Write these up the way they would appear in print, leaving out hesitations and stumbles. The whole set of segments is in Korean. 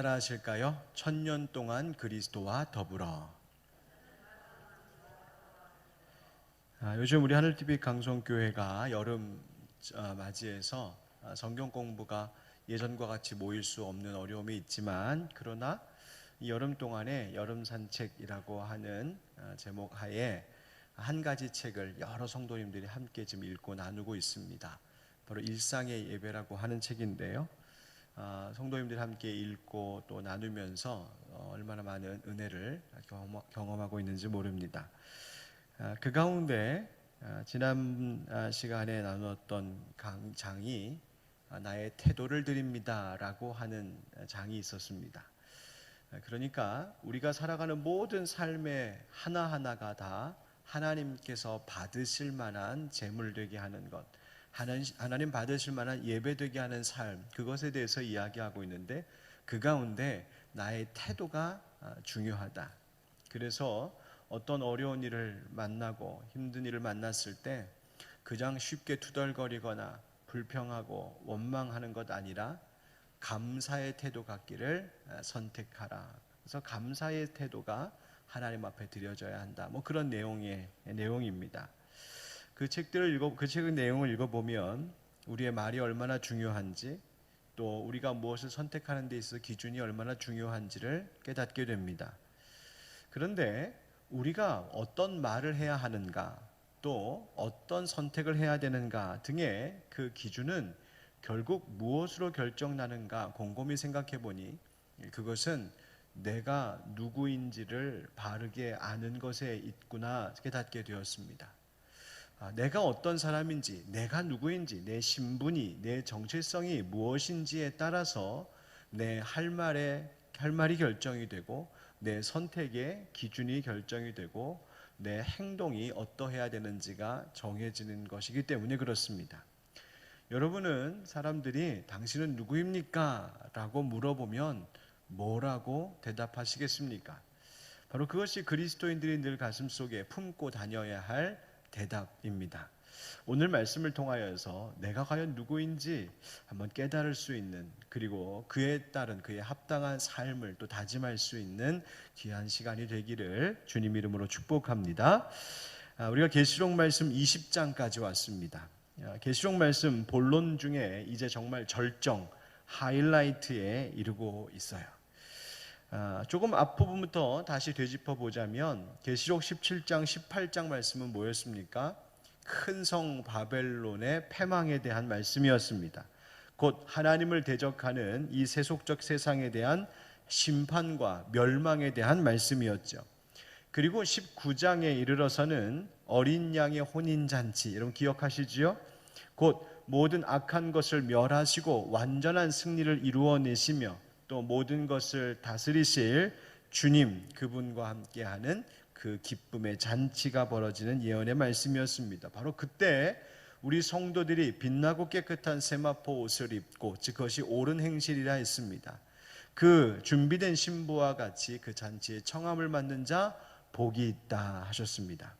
따라 하실까요? 1000년 동안 그리스도와 더불어. 요즘 우리 하늘TV 강성교회가 여름 맞이해서 성경 공부가 예전과 같이 모일 수 없는 어려움이 있지만, 그러나 이 여름 동안에 여름 산책이라고 하는 제목 하에 한 가지 책을 여러 성도님들이 함께 지금 읽고 나누고 있습니다. 바로 일상의 예배라고 하는 책인데요. 성도님들이 함께 읽고 또 나누면서 얼마나 많은 은혜를 경험하고 있는지 모릅니다. 그 가운데 지난 시간에 나누었던 장이 나의 태도를 드립니다 라고 하는 장이 있었습니다. 그러니까 우리가 살아가는 모든 삶의 하나하나가 다 하나님께서 받으실 만한 제물 되게 하는 것, 하나님 받으실 만한 예배 되게 하는 삶, 그것에 대해서 이야기하고 있는데, 그 가운데 나의 태도가 중요하다. 그래서 어떤 어려운 일을 만나고 힘든 일을 만났을 때 그냥 쉽게 투덜거리거나 불평하고 원망하는 것 아니라 감사의 태도 갖기를 선택하라. 그래서 감사의 태도가 하나님 앞에 드려져야 한다. 그런 내용입니다. 그 책의 내용을 읽어보면 우리의 말이 얼마나 중요한지, 또 우리가 무엇을 선택하는 데 있어서 기준이 얼마나 중요한지를 깨닫게 됩니다. 그런데 우리가 어떤 말을 해야 하는가, 또 어떤 선택을 해야 되는가 등의 그 기준은 결국 무엇으로 결정나는가 곰곰이 생각해 보니 그것은 내가 누구인지를 바르게 아는 것에 있구나 깨닫게 되었습니다. 내가 어떤 사람인지, 내가 누구인지, 내 신분이, 내 정체성이 무엇인지에 따라서 내 할 말이 결정이 되고, 내 선택의 기준이 결정이 되고, 내 행동이 어떠해야 되는지가 정해지는 것이기 때문에 그렇습니다. 여러분은 사람들이 당신은 누구입니까? 라고 물어보면 뭐라고 대답하시겠습니까? 바로 그것이 그리스도인들이 늘 가슴속에 품고 다녀야 할 대답입니다. 오늘 말씀을 통하여서 내가 과연 누구인지 한번 깨달을 수 있는, 그리고 그에 따른 그에 합당한 삶을 또 다짐할 수 있는 귀한 시간이 되기를 주님 이름으로 축복합니다. 우리가 계시록 말씀 20장까지 왔습니다. 계시록 말씀 본론 중에 이제 정말 절정, 하이라이트에 이르고 있어요. 조금 앞부분부터 다시 되짚어 보자면 계시록 17장, 18장 말씀은 뭐였습니까? 큰 성 바벨론의 패망에 대한 말씀이었습니다. 곧 하나님을 대적하는 이 세속적 세상에 대한 심판과 멸망에 대한 말씀이었죠. 그리고 19장에 이르러서는 어린 양의 혼인잔치, 여러분 기억하시지요? 곧 모든 악한 것을 멸하시고 완전한 승리를 이루어내시며 또 모든 것을 다스리실 주님, 그분과 함께하는 그 기쁨의 잔치가 벌어지는 예언의 말씀이었습니다. 바로 그때 우리 성도들이 빛나고 깨끗한 세마포 옷을 입고, 즉 그것이 옳은 행실이라 했습니다. 그 준비된 신부와 같이 그 잔치에 청함을 받는 자 복이 있다 하셨습니다.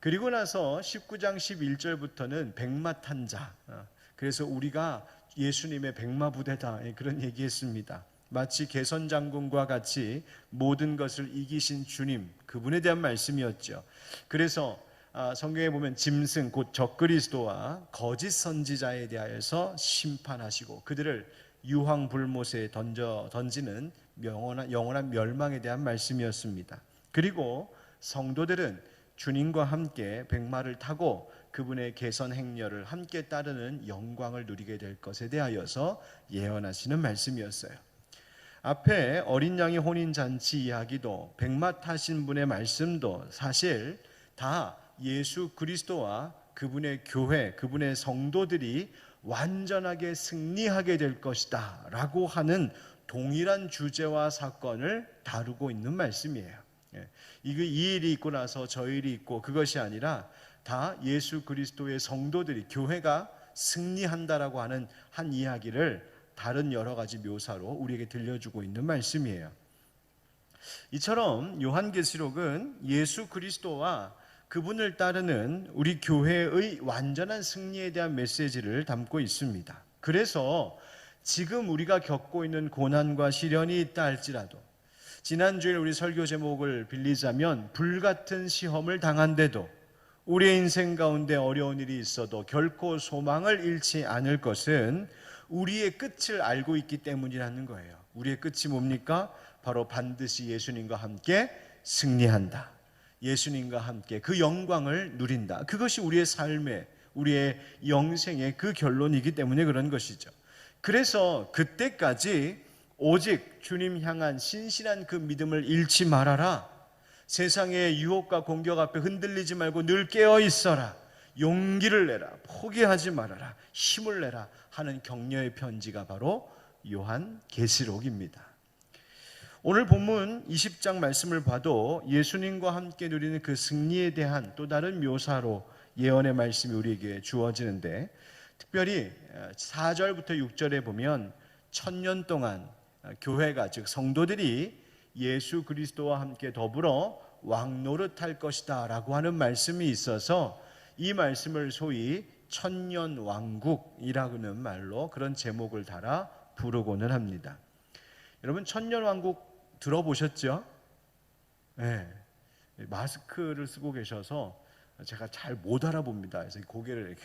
그리고 나서 19장 11절부터는 백마 탄 자, 그래서 우리가 예수님의 백마 부대다, 그런 얘기했습니다. 마치 개선 장군과 같이 모든 것을 이기신 주님, 그분에 대한 말씀이었죠. 그래서 성경에 보면 짐승 곧 적그리스도와 거짓 선지자에 대하여서 심판하시고 그들을 유황불못에 던지는 영원한 멸망에 대한 말씀이었습니다. 그리고 성도들은 주님과 함께 백마를 타고 그분의 개선 행렬을 함께 따르는 영광을 누리게 될 것에 대하여서 예언하시는 말씀이었어요. 앞에 어린 양의 혼인잔치 이야기도 백마 타신 분의 말씀도 사실 다 예수 그리스도와 그분의 교회, 그분의 성도들이 완전하게 승리하게 될 것이다 라고 하는 동일한 주제와 사건을 다루고 있는 말씀이에요. 이 일이 있고 나서 저 일이 있고 그것이 아니라 다 예수 그리스도의 성도들이, 교회가 승리한다라고 하는 한 이야기를 다른 여러 가지 묘사로 우리에게 들려주고 있는 말씀이에요. 이처럼 요한계시록은 예수 그리스도와 그분을 따르는 우리 교회의 완전한 승리에 대한 메시지를 담고 있습니다. 그래서 지금 우리가 겪고 있는 고난과 시련이 있다 할지라도, 지난주에 우리 설교 제목을 빌리자면 불같은 시험을 당한데도 우리의 인생 가운데 어려운 일이 있어도 결코 소망을 잃지 않을 것은 우리의 끝을 알고 있기 때문이라는 거예요. 우리의 끝이 뭡니까? 바로 반드시 예수님과 함께 승리한다. 예수님과 함께 그 영광을 누린다. 그것이 우리의 삶의, 우리의 영생의 그 결론이기 때문에 그런 것이죠. 그래서 그때까지 오직 주님 향한 신실한 그 믿음을 잃지 말아라. 세상의 유혹과 공격 앞에 흔들리지 말고 늘 깨어 있어라. 용기를 내라. 포기하지 말아라. 힘을 내라 하는 격려의 편지가 바로 요한계시록입니다. 오늘 본문 20장 말씀을 봐도 예수님과 함께 누리는 그 승리에 대한 또 다른 묘사로 예언의 말씀이 우리에게 주어지는데, 특별히 4절부터 6절에 보면 1000년 동안 교회가, 즉 성도들이 예수 그리스도와 함께 더불어 왕노릇할 것이다 라고 하는 말씀이 있어서 이 말씀을 소위 천년왕국이라는 말로 그런 제목을 달아 부르고는 합니다. 여러분, 천년왕국 들어보셨죠? 네. 마스크를 쓰고 계셔서 제가 잘 못 알아봅니다. 그래서 고개를 이렇게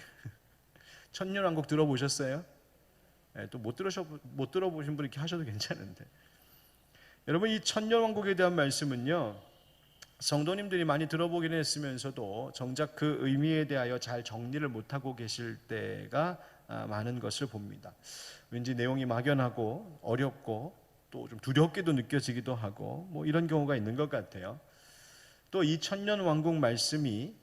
천년왕국 들어보셨어요? 네, 또 못 들어보신 분 이렇게 하셔도 괜찮은데, 여러분, 이 천년왕국에 대한 말씀은요, 성도님들이 많이 들어보긴 했으면서도 정작 그 의미에 대하여 잘 정리를 못하고 계실 때가 많은 것을 봅니다. 왠지 내용이 막연하고 어렵고 또 좀 두렵게도 느껴지기도 하고 뭐 이런 경우가 있는 것 같아요. 또 이 천년왕국 말씀이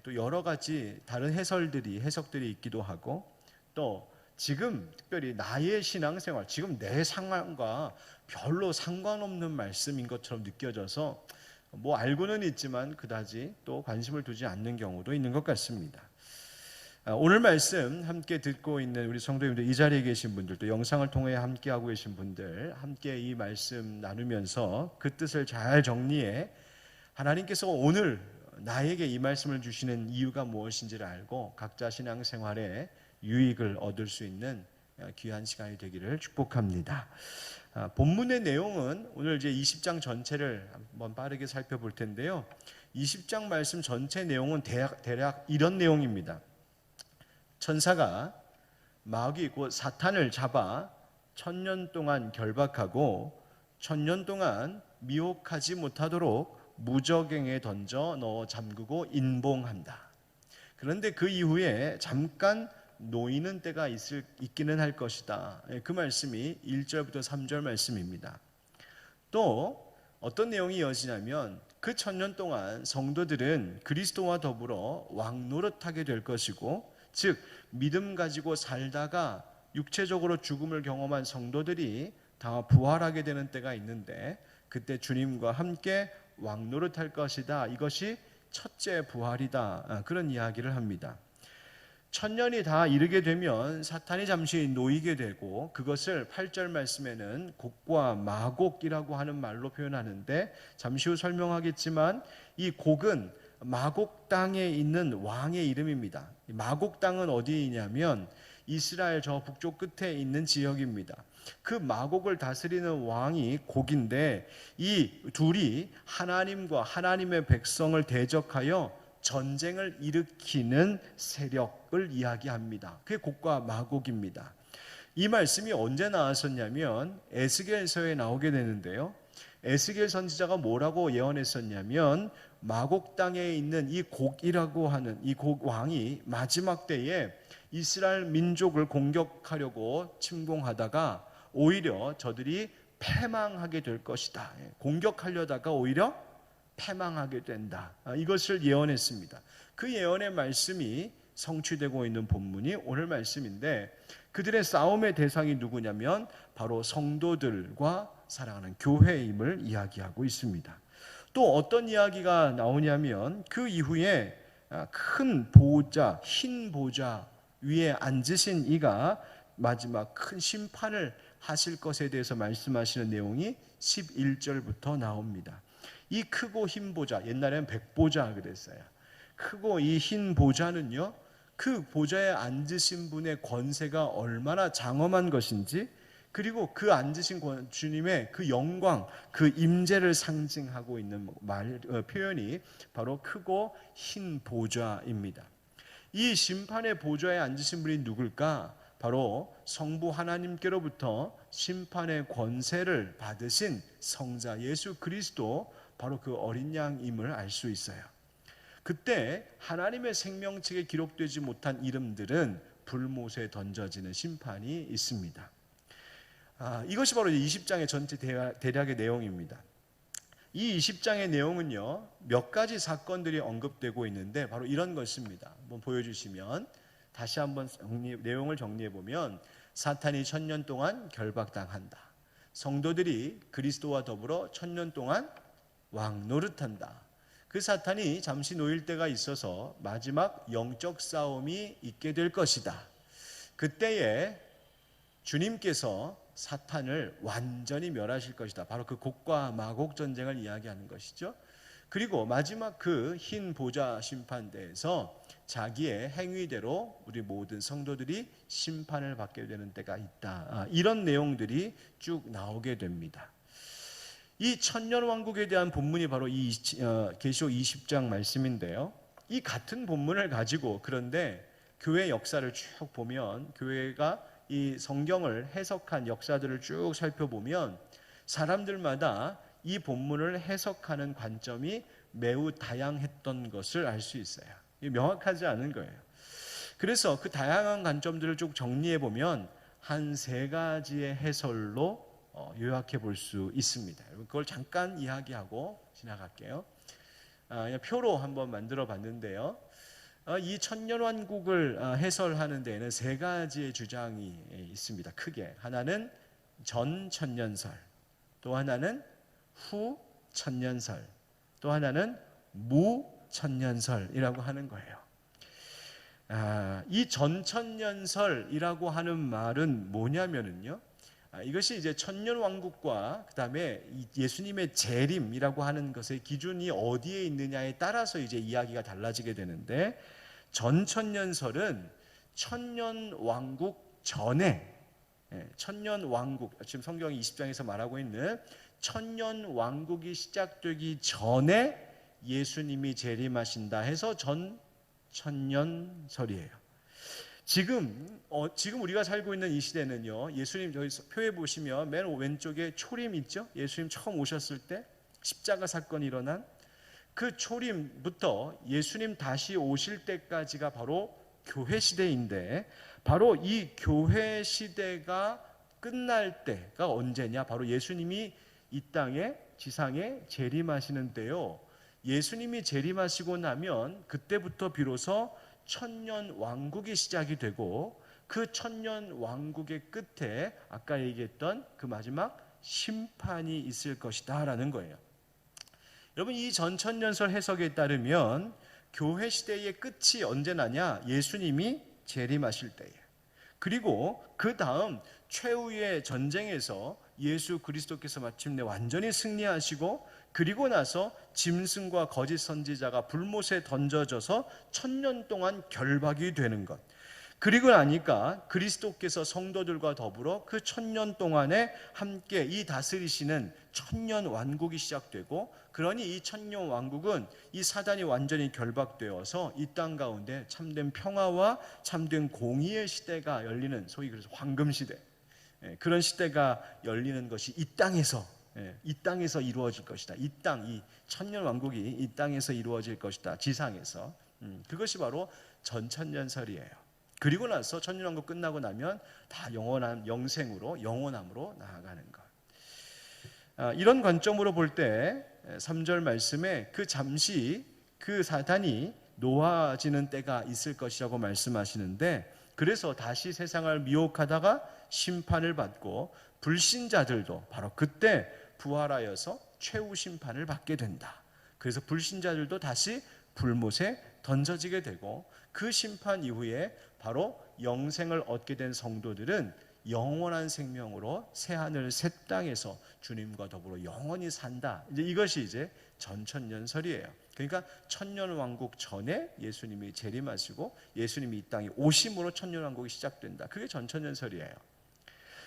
또 여러 가지 다른 해석들이 있기도 하고, 또 지금 특별히 나의 신앙생활, 지금 내 상황과 별로 상관없는 말씀인 것처럼 느껴져서 뭐 알고는 있지만 그다지 또 관심을 두지 않는 경우도 있는 것 같습니다. 오늘 말씀 함께 듣고 있는 우리 성도님들, 이 자리에 계신 분들, 또 영상을 통해 함께하고 계신 분들, 함께 이 말씀 나누면서 그 뜻을 잘 정리해 하나님께서 오늘 나에게 이 말씀을 주시는 이유가 무엇인지를 알고 각자 신앙생활에 유익을 얻을 수 있는 귀한 시간이 되기를 축복합니다. 본문의 내용은 오늘 이제 20장 전체를 한번 빠르게 살펴볼 텐데요. 20장 말씀 전체 내용은 대략 이런 내용입니다. 천사가 마귀 곧 사탄을 잡아 1000년 동안 결박하고 1000년 동안 미혹하지 못하도록 무저갱에 던져 넣어 잠그고 인봉한다. 그런데 그 이후에 잠깐 놓이는 때가 있기는 할 것이다. 그 말씀이 1절부터 3절 말씀입니다. 또 어떤 내용이 이어지냐면 그 1000년 동안 성도들은 그리스도와 더불어 왕노릇하게 될 것이고, 즉 믿음 가지고 살다가 육체적으로 죽음을 경험한 성도들이 다 부활하게 되는 때가 있는데, 그때 주님과 함께 왕노릇할 것이다. 이것이 첫째 부활이다. 그런 이야기를 합니다. 1000년이 다 이르게 되면 사탄이 잠시 놓이게 되고, 그것을 8절 말씀에는 곡과 마곡이라고 하는 말로 표현하는데, 잠시 후 설명하겠지만 이 곡은 마곡 땅에 있는 왕의 이름입니다. 마곡 땅은 어디에 있냐면 이스라엘 저 북쪽 끝에 있는 지역입니다. 그 마곡을 다스리는 왕이 곡인데, 이 둘이 하나님과 하나님의 백성을 대적하여 전쟁을 일으키는 세력을 이야기합니다. 그게 곡과 마곡입니다. 이 말씀이 언제 나왔었냐면 에스겔서에 나오게 되는데요. 에스겔 선지자가 뭐라고 예언했었냐면 마곡 땅에 있는 이 곡이라고 하는 이 곡 왕이 마지막 때에 이스라엘 민족을 공격하려고 침공하다가 오히려 저들이 패망하게 될 것이다. 공격하려다가 오히려 패망하게 된다. 이것을 예언했습니다. 그 예언의 말씀이 성취되고 있는 본문이 오늘 말씀인데, 그들의 싸움의 대상이 누구냐면 바로 성도들과 사랑하는 교회임을 이야기하고 있습니다. 또 어떤 이야기가 나오냐면 그 이후에 큰 보좌, 흰 보좌 위에 앉으신 이가 마지막 큰 심판을 하실 것에 대해서 말씀하시는 내용이 11절부터 나옵니다. 이 크고 흰 보좌, 옛날에는 백보좌 그랬어요. 크고 이 흰 보좌는요, 그 보좌에 앉으신 분의 권세가 얼마나 장엄한 것인지 그리고 그 앉으신 주님의 그 영광, 그 임재를 상징하고 있는 표현이 바로 크고 흰 보좌입니다. 이 심판의 보좌에 앉으신 분이 누굴까? 바로 성부 하나님께로부터 심판의 권세를 받으신 성자 예수 그리스도, 바로 그 어린 양임을 알 수 있어요. 그때 하나님의 생명책에 기록되지 못한 이름들은 불못에 던져지는 심판이 있습니다. 이것이 바로 20장의 전체 대략의 내용입니다. 이 20장의 내용은요, 몇 가지 사건들이 언급되고 있는데 바로 이런 것입니다. 한번 보여주시면, 다시 한번 내용을 정리해 보면, 사탄이 1000년 동안 결박당한다. 성도들이 그리스도와 더불어 1000년 동안 왕 노릇한다. 그 사탄이 잠시 놓일 때가 있어서 마지막 영적 싸움이 있게 될 것이다. 그때에 주님께서 사탄을 완전히 멸하실 것이다. 바로 그 곡과 마곡 전쟁을 이야기하는 것이죠. 그리고 마지막 그 흰 보좌 심판대에서 자기의 행위대로 우리 모든 성도들이 심판을 받게 되는 때가 있다. 이런 내용들이 쭉 나오게 됩니다. 이 천년왕국에 대한 본문이 바로 이 계시록 20장 말씀인데요. 이 같은 본문을 가지고, 그런데 교회 역사를 쭉 보면, 교회가 이 성경을 해석한 역사들을 쭉 살펴보면 사람들마다 이 본문을 해석하는 관점이 매우 다양했던 것을 알 수 있어요. 명확하지 않은 거예요. 그래서 그 다양한 관점들을 쭉 정리해 보면 한 3가지의 해설로 요약해 볼 수 있습니다. 그걸 잠깐 이야기하고 지나갈게요. 그냥 표로 한번 만들어 봤는데요. 이 천년왕국을 해설하는 데에는 3가지의 주장이 있습니다. 크게. 하나는 전 천년설, 또 하나는 후 천년설, 또 하나는 무 천년설이라고 하는 거예요. 이 전천년설이라고 하는 말은 뭐냐면은요, 이것이 이제 천년왕국과 그 다음에 예수님의 재림이라고 하는 것의 기준이 어디에 있느냐에 따라서 이제 이야기가 달라지게 되는데, 전천년설은 천년왕국 전에, 천년왕국, 지금 성경이 20장에서 말하고 있는 천년왕국이 시작되기 전에 예수님이 재림하신다 해서 전천년설이에요. 지금 우리가 살고 있는 이 시대는요, 예수님 저희 표에 보시면 맨 왼쪽에 초림 있죠? 예수님 처음 오셨을 때 십자가 사건이 일어난 그 초림부터 예수님 다시 오실 때까지가 바로 교회 시대인데, 바로 이 교회 시대가 끝날 때가 언제냐? 바로 예수님이 이 땅에, 지상에 재림하시는 때요. 예수님이 재림하시고 나면 그때부터 비로소 천년왕국이 시작이 되고, 그 천년왕국의 끝에 아까 얘기했던 그 마지막 심판이 있을 것이다 라는 거예요. 여러분, 이 전천년설 해석에 따르면 교회 시대의 끝이 언제 나냐? 예수님이 재림하실 때에. 그리고 그 다음 최후의 전쟁에서 예수 그리스도께서 마침내 완전히 승리하시고, 그리고 나서 짐승과 거짓 선지자가 불못에 던져져서 1000년 동안 결박이 되는 것. 그리고 나니까 그리스도께서 성도들과 더불어 그 1000년 동안에 함께 이 다스리시는 천년 왕국이 시작되고, 그러니 이 천년 왕국은 이 사단이 완전히 결박되어서 이 땅 가운데 참된 평화와 참된 공의의 시대가 열리는, 소위 그래서 황금 시대, 그런 시대가 열리는 것이 이 땅에서 이루어질 것이다. 이 천년 왕국이 이 땅에서 이루어질 것이다. 지상에서. 그것이 바로 전천년설이에요. 그리고 나서 천년왕국 끝나고 나면 다 영원한 영생으로, 영원함으로 나아가는 것. 이런 관점으로 볼 때 3절 말씀에 그 잠시 그 사단이 놓아지는 때가 있을 것이라고 말씀하시는데, 그래서 다시 세상을 미혹하다가 심판을 받고, 불신자들도 바로 그때 부활하여서 최후 심판을 받게 된다. 그래서 불신자들도 다시 불못에 던져지게 되고, 그 심판 이후에 바로 영생을 얻게 된 성도들은 영원한 생명으로 새하늘 새 땅에서 주님과 더불어 영원히 산다. 이것이 이제 전천년설이에요. 그러니까 천년왕국 전에 예수님이 재림하시고 예수님이 이 땅에 오심으로 천년왕국이 시작된다. 그게 전천년설이에요.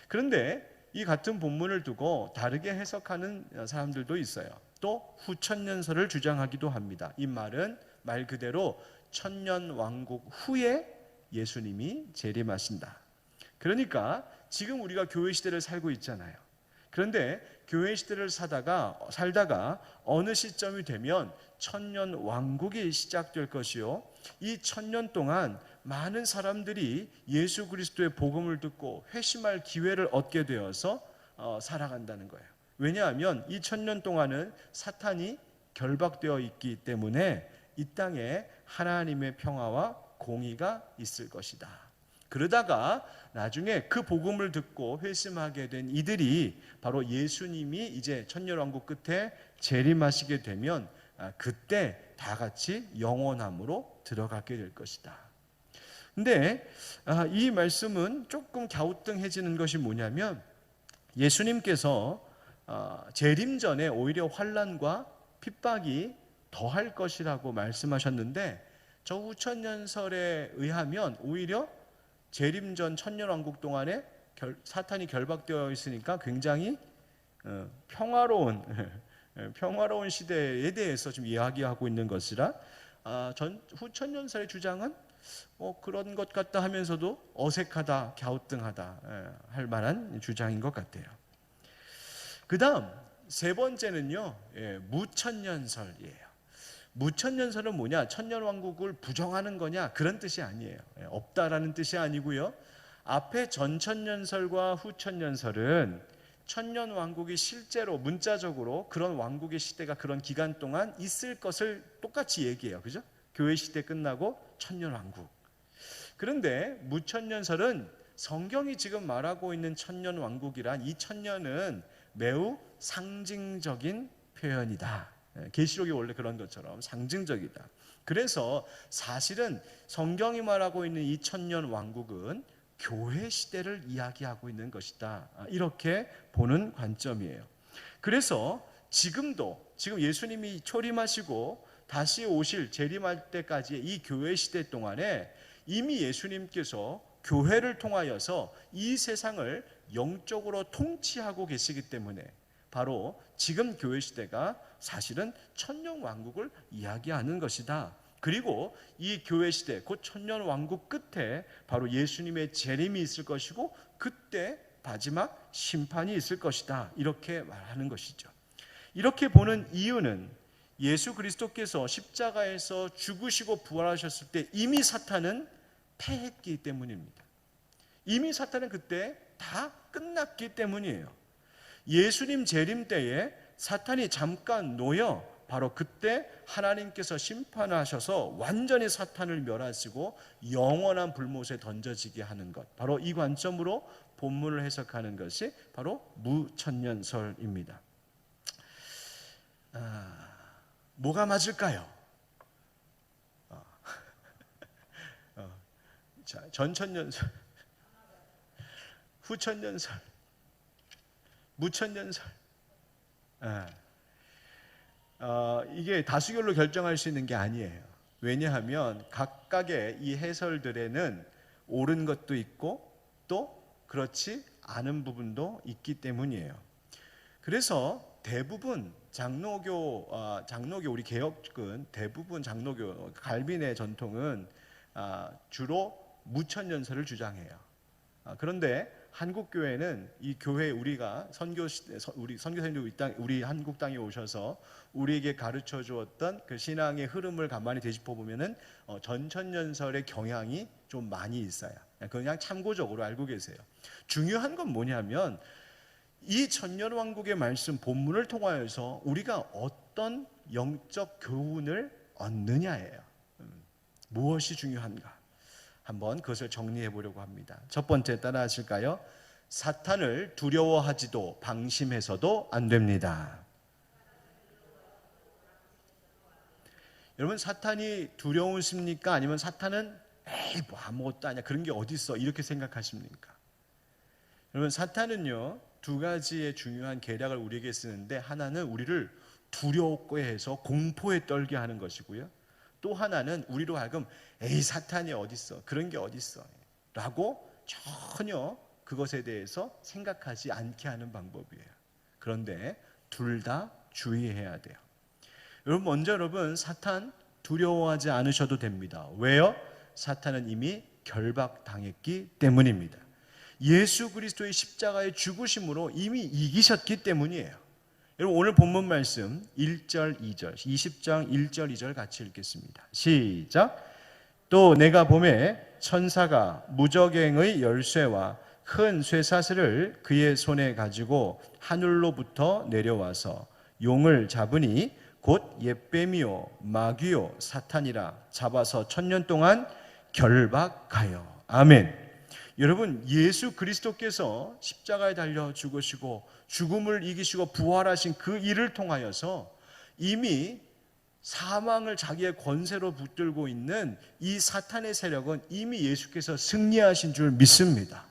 그런데 이 같은 본문을 두고 다르게 해석하는 사람들도 있어요. 또 후천년설을 주장하기도 합니다. 이 말은 말 그대로 천년 왕국 후에 예수님이 재림하신다. 그러니까 지금 우리가 교회 시대를 살고 있잖아요. 그런데 교회 시대를 살다가 어느 시점이 되면 천년 왕국이 시작될 것이요, 이 천년 동안 많은 사람들이 예수 그리스도의 복음을 듣고 회심할 기회를 얻게 되어서 살아간다는 거예요. 왜냐하면 이 천년 동안은 사탄이 결박되어 있기 때문에 이 땅에 하나님의 평화와 공의가 있을 것이다. 그러다가 나중에 그 복음을 듣고 회심하게 된 이들이 바로 예수님이 이제 천년왕국 끝에 재림하시게 되면 그때 다 같이 영원함으로 들어가게 될 것이다. 근데 이 말씀은 조금 갸우뚱해지는 것이 뭐냐면, 예수님께서 재림 전에 오히려 환난과 핍박이 더할 것이라고 말씀하셨는데, 저 후천년설에 의하면 오히려 재림 전 천년왕국 동안에 사탄이 결박되어 있으니까 굉장히 평화로운 시대에 대해서 좀 이야기하고 있는 것이라, 후천년설의 주장은 그런 것 같다 하면서도 어색하다, 갸우뚱하다 할 만한 주장인 것 같아요. 그 다음 세 번째는요, 무천년설이에요. 무천년설은 뭐냐? 천년왕국을 부정하는 거냐? 그런 뜻이 아니에요. 없다라는 뜻이 아니고요. 앞에 전천년설과 후천년설은 천년왕국이 실제로 문자적으로 그런 왕국의 시대가 그런 기간 동안 있을 것을 똑같이 얘기해요. 그죠? 교회 시대 끝나고 천년왕국. 그런데 무천년설은 성경이 지금 말하고 있는 천년왕국이란, 이 천년은 매우 상징적인 표현이다. 계시록이 원래 그런 것처럼 상징적이다. 그래서 사실은 성경이 말하고 있는 이 천년 왕국은 교회 시대를 이야기하고 있는 것이다. 이렇게 보는 관점이에요. 그래서 지금 예수님이 초림하시고 다시 오실 재림할 때까지의 이 교회 시대 동안에 이미 예수님께서 교회를 통하여서 이 세상을 영적으로 통치하고 계시기 때문에 바로 지금 교회 시대가 사실은 천년 왕국을 이야기하는 것이다. 그리고 이 교회 시대, 곧 천년 왕국 끝에 바로 예수님의 재림이 있을 것이고 그때 마지막 심판이 있을 것이다. 이렇게 말하는 것이죠. 이렇게 보는 이유는 예수 그리스도께서 십자가에서 죽으시고 부활하셨을 때 이미 사탄은 패했기 때문입니다. 이미 사탄은 그때 다 끝났기 때문이에요. 예수님 재림 때에 사탄이 잠깐 놓여 바로 그때 하나님께서 심판하셔서 완전히 사탄을 멸하시고 영원한 불못에 던져지게 하는 것, 바로 이 관점으로 본문을 해석하는 것이 바로 무천년설입니다. 뭐가 맞을까요? 자, 전천년설, 후천년설, 무천년설. 이게 다수결로 결정할 수 있는 게 아니에요. 왜냐하면 각각의 이 해설들에는 옳은 것도 있고 또 그렇지 않은 부분도 있기 때문이에요. 그래서 대부분 장로교 우리 개혁은 대부분 장로교 갈빈의 전통은 주로 무천년설을 주장해요. 그런데 한국 교회는 이 교회 우리가 우리 선교사님들 우리 한국 땅에 오셔서 우리에게 가르쳐 주었던 그 신앙의 흐름을 가만히 되짚어 보면은 전천년설의 경향이 좀 많이 있어요. 그냥 참고적으로 알고 계세요. 중요한 건 뭐냐면 이 천년왕국의 말씀 본문을 통하여서 우리가 어떤 영적 교훈을 얻느냐예요. 무엇이 중요한가? 한번 그것을 정리해 보려고 합니다. 첫 번째 따라 하실까요? 사탄을 두려워하지도 방심해서도 안 됩니다. 여러분, 사탄이 두려우십니까? 아니면 사탄은 에이 뭐 아무것도 아니야, 그런 게 어디 있어, 이렇게 생각하십니까? 여러분, 사탄은요 두 가지의 중요한 계략을 우리에게 쓰는데, 하나는 우리를 두려워하게 해서 공포에 떨게 하는 것이고요, 또 하나는 우리로 하여금 에이 사탄이 어디 있어, 그런 게 어디 있어 라고 전혀 그것에 대해서 생각하지 않게 하는 방법이에요. 그런데 둘 다 주의해야 돼요. 여러분 사탄 두려워하지 않으셔도 됩니다. 왜요? 사탄은 이미 결박당했기 때문입니다. 예수 그리스도의 십자가의 죽으심으로 이미 이기셨기 때문이에요. 여러분 오늘 본문 말씀 1절 2절 20장 1절 2절 같이 읽겠습니다. 시작. 또 내가 보매 천사가 무저갱의 열쇠와 큰 쇠사슬을 그의 손에 가지고 하늘로부터 내려와서 용을 잡으니 곧 옅뱀이요 마귀요 사탄이라 잡아서 1000년 동안 결박하여. 아멘. 여러분 예수 그리스도께서 십자가에 달려 죽으시고 죽음을 이기시고 부활하신 그 일을 통하여서 이미 사망을 자기의 권세로 붙들고 있는 이 사탄의 세력은 이미 예수께서 승리하신 줄 믿습니다.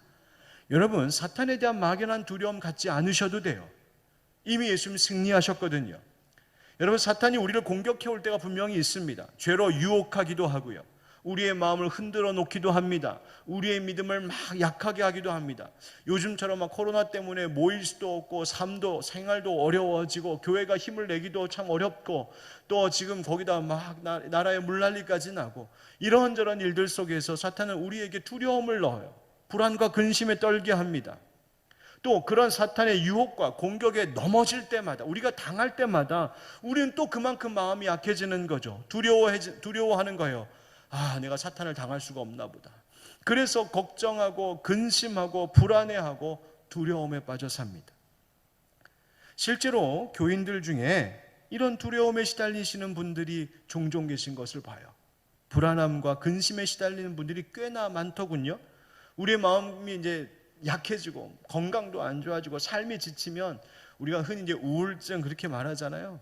여러분 사탄에 대한 막연한 두려움 갖지 않으셔도 돼요. 이미 예수님이 승리하셨거든요. 여러분 사탄이 우리를 공격해 올 때가 분명히 있습니다. 죄로 유혹하기도 하고요. 우리의 마음을 흔들어 놓기도 합니다. 우리의 믿음을 막 약하게 하기도 합니다. 요즘처럼 막 코로나 때문에 모일 수도 없고 삶도 생활도 어려워지고 교회가 힘을 내기도 참 어렵고 또 지금 거기다 막 나라에 물난리까지 나고 이런저런 일들 속에서 사탄은 우리에게 두려움을 넣어요. 불안과 근심에 떨게 합니다. 또 그런 사탄의 유혹과 공격에 넘어질 때마다 우리가 당할 때마다 우리는 또 그만큼 마음이 약해지는 거죠. 두려워하는 거예요. 아, 내가 사탄을 당할 수가 없나 보다. 그래서 걱정하고 근심하고 불안해하고 두려움에 빠져 삽니다. 실제로 교인들 중에 이런 두려움에 시달리시는 분들이 종종 계신 것을 봐요. 불안함과 근심에 시달리는 분들이 꽤나 많더군요. 우리의 마음이 이제 약해지고 건강도 안 좋아지고 삶이 지치면 우리가 흔히 이제 우울증 그렇게 말하잖아요.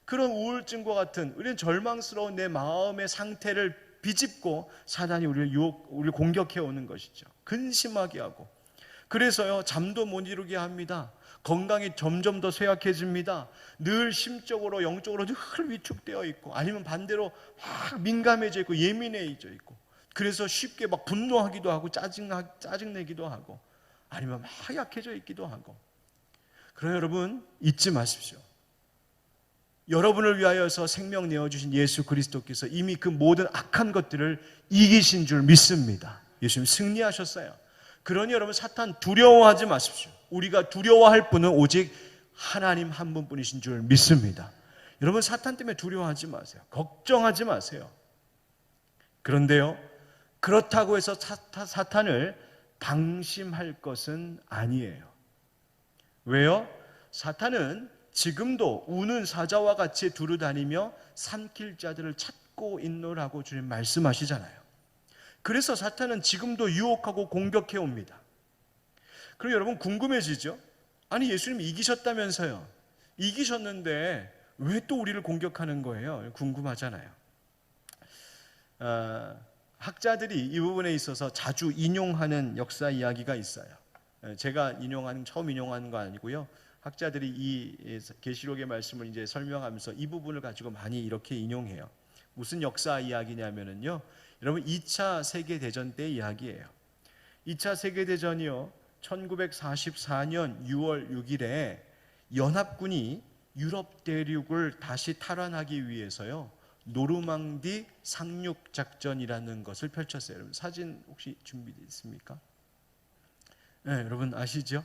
그런 우울증과 같은 우리는 절망스러운 내 마음의 상태를 비집고 사단이 우리를 공격해 오는 것이죠. 근심하게 하고. 그래서요 잠도 못 이루게 합니다. 건강이 점점 더 쇠약해집니다. 늘 심적으로 영적으로 늘 위축되어 있고 아니면 반대로 막 민감해져 있고 예민해져 있고 그래서 쉽게 막 분노하기도 하고 짜증내기도 하고 아니면 막 약해져 있기도 하고. 그러나 여러분 잊지 마십시오. 여러분을 위하여서 생명 내어주신 예수 그리스도께서 이미 그 모든 악한 것들을 이기신 줄 믿습니다. 예수님 승리하셨어요. 그러니 여러분 사탄 두려워하지 마십시오. 우리가 두려워할 분은 오직 하나님 한 분뿐이신 줄 믿습니다. 여러분 사탄 때문에 두려워하지 마세요. 걱정하지 마세요. 그런데요 그렇다고 해서 사탄을 방심할 것은 아니에요. 왜요? 사탄은 지금도 우는 사자와 같이 두루다니며 삼킬 자들을 찾고 있노라고 주님 말씀하시잖아요. 그래서 사탄은 지금도 유혹하고 공격해 옵니다. 그럼 여러분 궁금해지죠? 아니 예수님이 이기셨다면서요. 이기셨는데 왜 또 우리를 공격하는 거예요? 궁금하잖아요. 학자들이 이 부분에 있어서 자주 인용하는 역사 이야기가 있어요. 제가 처음 인용하는 거 아니고요. 학자들이 이 계시록의 말씀을 이제 설명하면서 이 부분을 가지고 많이 이렇게 인용해요. 무슨 역사 이야기냐면은요. 여러분 2차 세계대전 때 이야기예요. 2차 세계대전이요. 1944년 6월 6일에 연합군이 유럽 대륙을 다시 탈환하기 위해서요. 노르망디 상륙 작전이라는 것을 펼쳤어요. 여러분 사진 혹시 준비되어 있습니까? 네, 여러분 아시죠?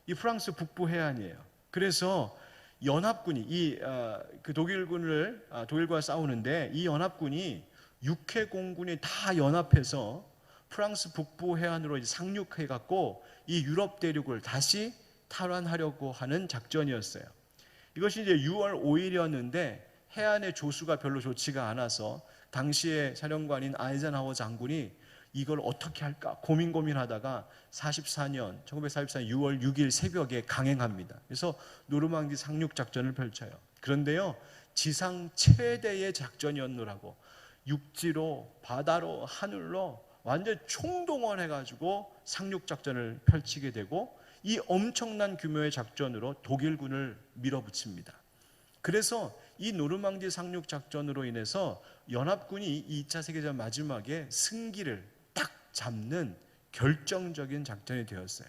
이 프랑스 북부 해안이에요. 그래서 연합군이 그 독일과 싸우는데 이 연합군이 6회 공군이 다 연합해서 프랑스 북부 해안으로 상륙해 갖고 이 유럽 대륙을 다시 탈환하려고 하는 작전이었어요. 이것이 이제 6월 5일이었는데 해안의 조수가 별로 좋지가 않아서 당시의 사령관인 아이젠하워 장군이 이걸 어떻게 할까 고민하다가 1944년 6월 6일 새벽에 강행합니다. 그래서 노르망디 상륙 작전을 펼쳐요. 그런데요 지상 최대의 작전이었노라고 육지로 바다로 하늘로 완전 총동원해가지고 상륙 작전을 펼치게 되고 이 엄청난 규모의 작전으로 독일군을 밀어붙입니다. 그래서 이 노르망디 상륙 작전으로 인해서 연합군이 2차 세계대전 마지막에 승기를 딱 잡는 결정적인 작전이 되었어요.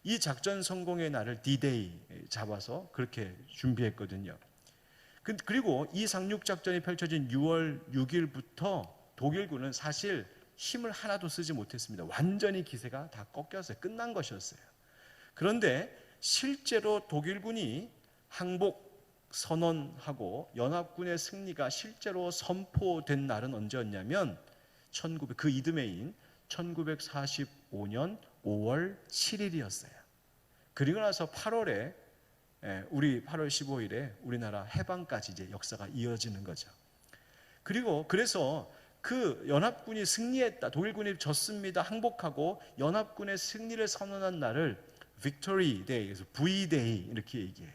이 작전 성공의 날을 D-Day 잡아서 그렇게 준비했거든요. 그리고 이 상륙작전이 펼쳐진 6월 6일부터 독일군은 사실 힘을 하나도 쓰지 못했습니다. 완전히 기세가 다 꺾였어요. 끝난 것이었어요. 그런데 실제로 독일군이 항복 선언하고 연합군의 승리가 실제로 선포된 날은 언제였냐면 그 이듬해인 1945년 5월 7일이었어요. 그리고 나서 8월에 우리 8월 15일에 우리나라 해방까지 이제 역사가 이어지는 거죠. 그래서 그 연합군이 승리했다, 독일군이 졌습니다, 항복하고 연합군의 승리를 선언한 날을 Victory Day, 그래서 V-Day 이렇게 얘기해요.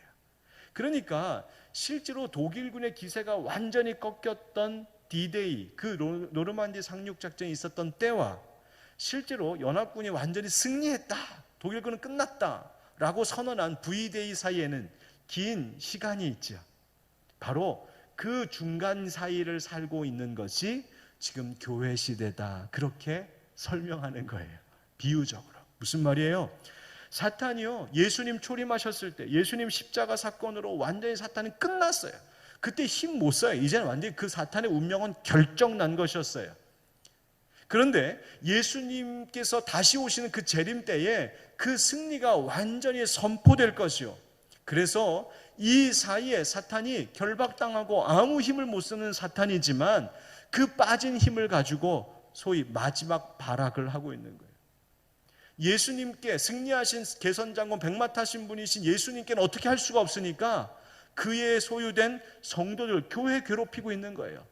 그러니까 실제로 독일군의 기세가 완전히 꺾였던 D-Day, 그 노르만디 상륙작전이 있었던 때와 실제로 연합군이 완전히 승리했다, 독일군은 끝났다 라고 선언한 V-Day 사이에는 긴 시간이 있죠. 바로 그 중간 사이를 살고 있는 것이 지금 교회 시대다, 그렇게 설명하는 거예요. 비유적으로. 무슨 말이에요? 사탄이요, 예수님 초림하셨을 때 예수님 십자가 사건으로 완전히 사탄은 끝났어요. 그때 힘 못 써요. 이제는 완전히 그 사탄의 운명은 결정난 것이었어요. 그런데 예수님께서 다시 오시는 그 재림 때에 그 승리가 완전히 선포될 것이요, 그래서 이 사이에 사탄이 결박당하고 아무 힘을 못 쓰는 사탄이지만 그 빠진 힘을 가지고 소위 마지막 발악을 하고 있는 거예요. 예수님께 승리하신 개선장군 백마 타신 분이신 예수님께는 어떻게 할 수가 없으니까 그의 소유된 성도들, 교회 괴롭히고 있는 거예요.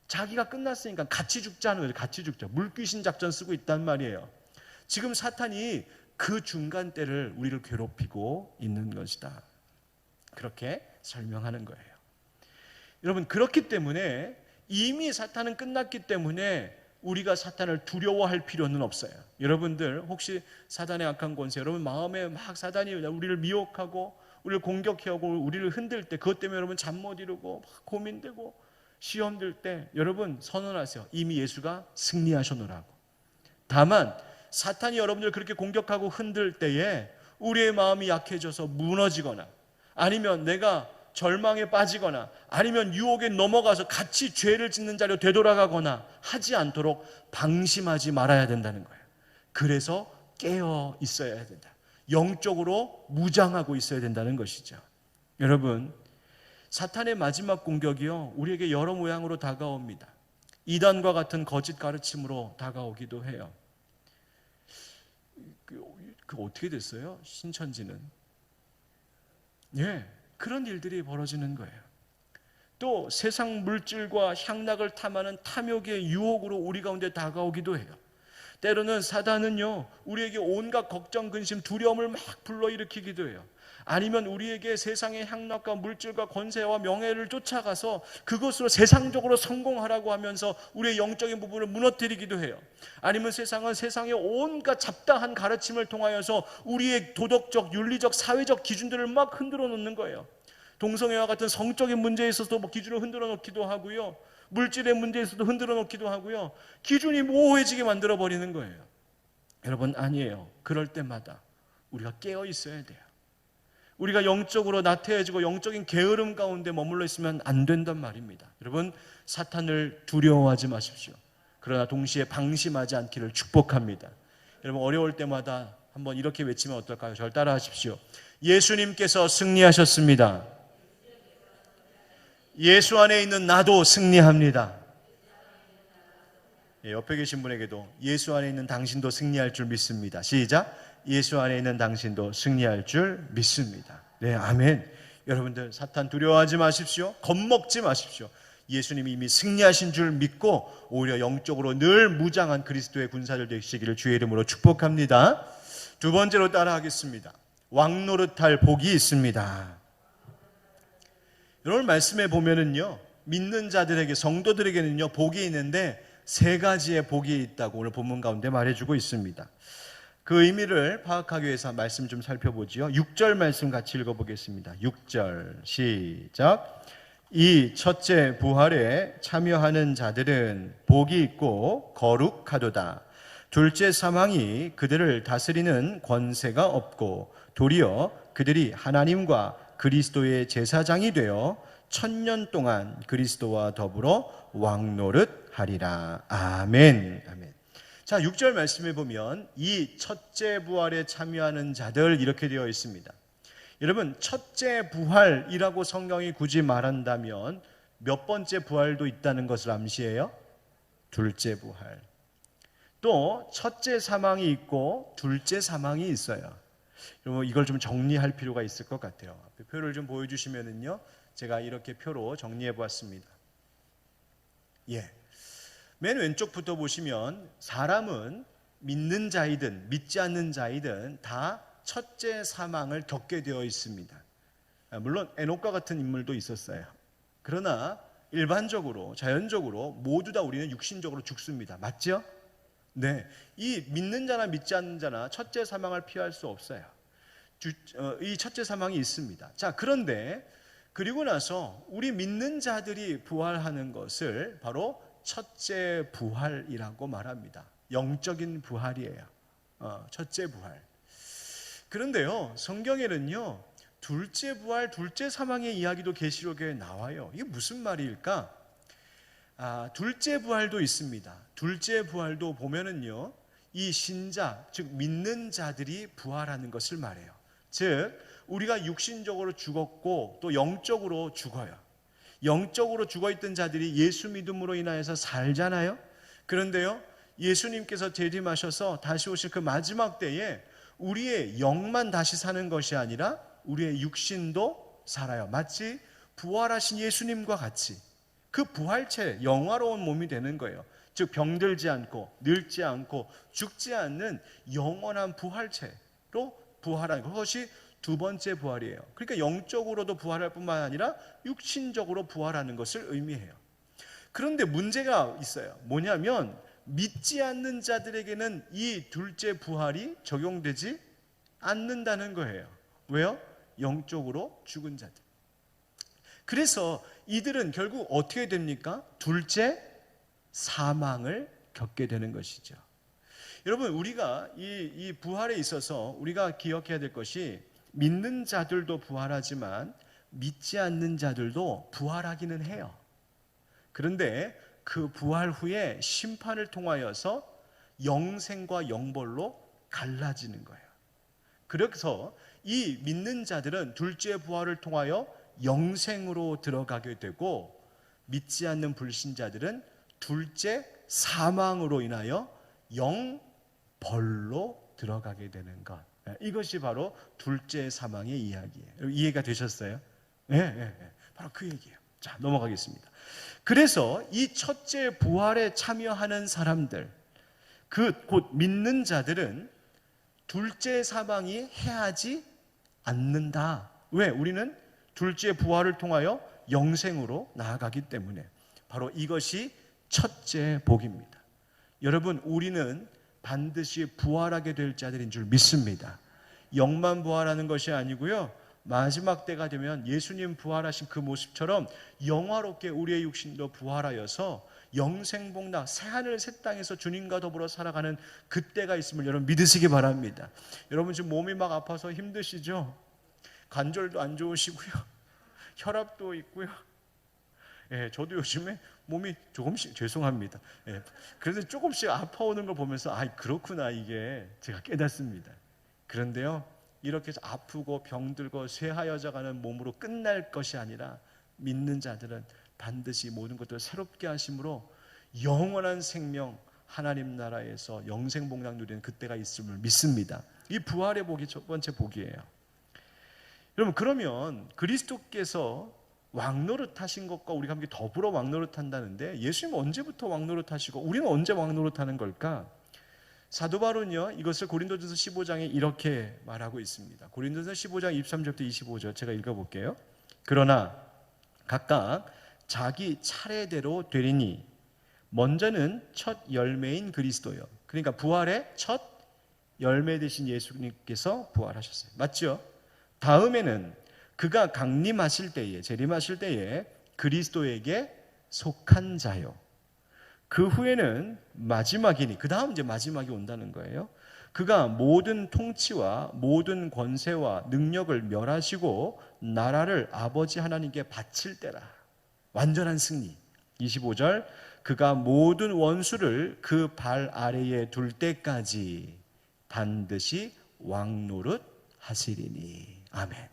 자기가 끝났으니까 같이 죽자는 거예요. 같이 죽자. 물귀신 작전 쓰고 있단 말이에요. 지금 사탄이 그 중간 때를 우리를 괴롭히고 있는 것이다, 그렇게 설명하는 거예요. 여러분, 그렇기 때문에 이미 사탄은 끝났기 때문에 우리가 사탄을 두려워할 필요는 없어요. 여러분들 혹시 사단의 악한 권세, 여러분 마음에 막 사단이 우리를 미혹하고 우리를 공격해오고 우리를 흔들 때, 그것 때문에 여러분 잠 못 이루고 막 고민되고 시험 들 때 여러분 선언하세요. 이미 예수가 승리하셨노라고. 다만 사탄이 여러분들 그렇게 공격하고 흔들 때에 우리의 마음이 약해져서 무너지거나 아니면 내가 절망에 빠지거나 아니면 유혹에 넘어가서 같이 죄를 짓는 자로 되돌아가거나 하지 않도록 방심하지 말아야 된다는 거예요. 그래서 깨어 있어야 된다. 영적으로 무장하고 있어야 된다는 것이죠. 여러분, 사탄의 마지막 공격이요, 우리에게 여러 모양으로 다가옵니다. 이단과 같은 거짓 가르침으로 다가오기도 해요. 그 어떻게 됐어요? 신천지는. 예, 그런 일들이 벌어지는 거예요. 또 세상 물질과 향락을 탐하는 탐욕의 유혹으로 우리 가운데 다가오기도 해요. 때로는 사단은요, 우리에게 온갖 걱정, 근심, 두려움을 막 불러일으키기도 해요. 아니면 우리에게 세상의 향락과 물질과 권세와 명예를 쫓아가서 그것으로 세상적으로 성공하라고 하면서 우리의 영적인 부분을 무너뜨리기도 해요. 아니면 세상은 세상의 온갖 잡다한 가르침을 통하여서 우리의 도덕적, 윤리적, 사회적 기준들을 막 흔들어 놓는 거예요. 동성애와 같은 성적인 문제에 있어서도 뭐 기준을 흔들어 놓기도 하고요, 물질의 문제에서도 흔들어 놓기도 하고요, 기준이 모호해지게 만들어 버리는 거예요. 여러분, 아니에요. 그럴 때마다 우리가 깨어 있어야 돼요. 우리가 영적으로 나태해지고 영적인 게으름 가운데 머물러 있으면 안 된단 말입니다. 여러분, 사탄을 두려워하지 마십시오. 그러나 동시에 방심하지 않기를 축복합니다. 여러분, 어려울 때마다 한번 이렇게 외치면 어떨까요? 저를 따라 하십시오. 예수님께서 승리하셨습니다. 예수 안에 있는 나도 승리합니다. 옆에 계신 분에게도 예수 안에 있는 당신도 승리할 줄 믿습니다. 시작. 예수 안에 있는 당신도 승리할 줄 믿습니다. 네, 아멘. 여러분들, 사탄 두려워하지 마십시오. 겁먹지 마십시오. 예수님이 이미 승리하신 줄 믿고 오히려 영적으로 늘 무장한 그리스도의 군사들 되시기를 주의 이름으로 축복합니다. 두 번째로 따라하겠습니다. 왕노릇할 복이 있습니다. 여러분, 말씀에 보면은요, 믿는 자들에게, 성도들에게는요, 복이 있는데 세 가지의 복이 있다고 오늘 본문 가운데 말해주고 있습니다. 그 의미를 파악하기 위해서 말씀 좀 살펴보지요. 6절 말씀 같이 읽어보겠습니다. 6절 시작. 이 첫째 부활에 참여하는 자들은 복이 있고 거룩하도다. 둘째 사망이 그들을 다스리는 권세가 없고 도리어 그들이 하나님과 그리스도의 제사장이 되어 1000년 동안 그리스도와 더불어 왕노릇하리라. 아멘. 아멘. 자, 6절 말씀에 보면 이 첫째 부활에 참여하는 자들 이렇게 되어 있습니다. 여러분, 첫째 부활이라고 성경이 굳이 말한다면 몇 번째 부활도 있다는 것을 암시해요? 둘째 부활. 또 첫째 사망이 있고 둘째 사망이 있어요. 여러분, 이걸 좀 정리할 필요가 있을 것 같아요. 표를 좀 보여주시면은요, 제가 이렇게 표로 정리해 보았습니다. 예. 맨 왼쪽부터 보시면 사람은 믿는 자이든 믿지 않는 자이든 다 첫째 사망을 겪게 되어 있습니다. 물론 에녹과 같은 인물도 있었어요. 그러나 일반적으로 자연적으로 모두 다 우리는 육신적으로 죽습니다. 맞죠? 네, 이 믿는 자나 믿지 않는 자나 첫째 사망을 피할 수 없어요. 이 첫째 사망이 있습니다. 자, 그런데 그리고 나서 우리 믿는 자들이 부활하는 것을 바로 첫째 부활이라고 말합니다. 영적인 부활이에요. 첫째 부활. 그런데요, 성경에는요, 둘째 부활, 둘째 사망의 이야기도 계시록에 나와요. 이게 무슨 말일까? 둘째 부활도 있습니다. 둘째 부활도 보면은요, 이 신자, 즉 믿는 자들이 부활하는 것을 말해요. 즉 우리가 육신적으로 죽었고 또 영적으로 죽어요. 영적으로 죽어있던 자들이 예수 믿음으로 인하여서 살잖아요. 그런데요, 예수님께서 재림하셔서 다시 오실 그 마지막 때에 우리의 영만 다시 사는 것이 아니라 우리의 육신도 살아요. 마치 부활하신 예수님과 같이 그 부활체, 영화로운 몸이 되는 거예요. 즉 병들지 않고 늙지 않고 죽지 않는 영원한 부활체로 부활하는 것이 두 번째 부활이에요. 그러니까 영적으로도 부활할 뿐만 아니라 육신적으로 부활하는 것을 의미해요. 그런데 문제가 있어요. 뭐냐면 믿지 않는 자들에게는 이 둘째 부활이 적용되지 않는다는 거예요. 왜요? 영적으로 죽은 자들. 그래서 이들은 결국 어떻게 됩니까? 둘째 사망을 겪게 되는 것이죠. 여러분, 우리가 이 부활에 있어서 우리가 기억해야 될 것이 믿는 자들도 부활하지만 믿지 않는 자들도 부활하기는 해요. 그런데 그 부활 후에 심판을 통하여서 영생과 영벌로 갈라지는 거예요. 그래서 이 믿는 자들은 둘째 부활을 통하여 영생으로 들어가게 되고 믿지 않는 불신자들은 둘째 사망으로 인하여 영벌로 들어가게 되는 것. 이것이 바로 둘째 사망의 이야기예요. 이해가 되셨어요? 네. 바로 그 얘기예요. 자, 넘어가겠습니다. 그래서 이 첫째 부활에 참여하는 사람들, 곧 믿는 자들은 둘째 사망이 해하지 않는다. 왜? 우리는 둘째 부활을 통하여 영생으로 나아가기 때문에. 바로 이것이 첫째 복입니다. 여러분, 우리는 반드시 부활하게 될 자들인 줄 믿습니다. 영만 부활하는 것이 아니고요, 마지막 때가 되면 예수님 부활하신 그 모습처럼 영화롭게 우리의 육신도 부활하여서 영생복락 새하늘 새 땅에서 주님과 더불어 살아가는 그때가 있음을 여러분 믿으시기 바랍니다. 여러분 지금 몸이 막 아파서 힘드시죠? 관절도 안 좋으시고요, 혈압도 있고요. 예, 저도 요즘에 몸이 조금씩, 죄송합니다. 예, 그래서 조금씩 아파오는 걸 보면서 그렇구나, 이게 제가 깨닫습니다. 그런데요, 이렇게 해서 아프고 병들고 쇠하여져가는 몸으로 끝날 것이 아니라 믿는 자들은 반드시 모든 것들을 새롭게 하심으로 영원한 생명, 하나님 나라에서 영생복락 누리는 그때가 있음을 믿습니다. 이 부활의 복이 첫 번째 복이에요. 여러분, 그러면 그리스도께서 왕노릇 하신 것과 우리가 함께 더불어 왕노릇 한다는데, 예수님은 언제부터 왕노릇 하시고 우리는 언제 왕노릇 하는 걸까? 사도 바울은요, 이것을 고린도전서 15장에 이렇게 말하고 있습니다. 고린도전서 15장 23절부터 25절 제가 읽어볼게요. 그러나 각각 자기 차례대로 되리니 먼저는 첫 열매인 그리스도요. 그러니까 부활의 첫 열매 되신 예수님께서 부활하셨어요. 맞죠? 다음에는 그가 강림하실 때에, 재림하실 때에 그리스도에게 속한 자요. 그 후에는 마지막이니, 그 다음 이제 마지막이 온다는 거예요. 그가 모든 통치와 모든 권세와 능력을 멸하시고 나라를 아버지 하나님께 바칠 때라. 완전한 승리. 25절, 그가 모든 원수를 그 발 아래에 둘 때까지 반드시 왕노릇 하시리니. 아멘.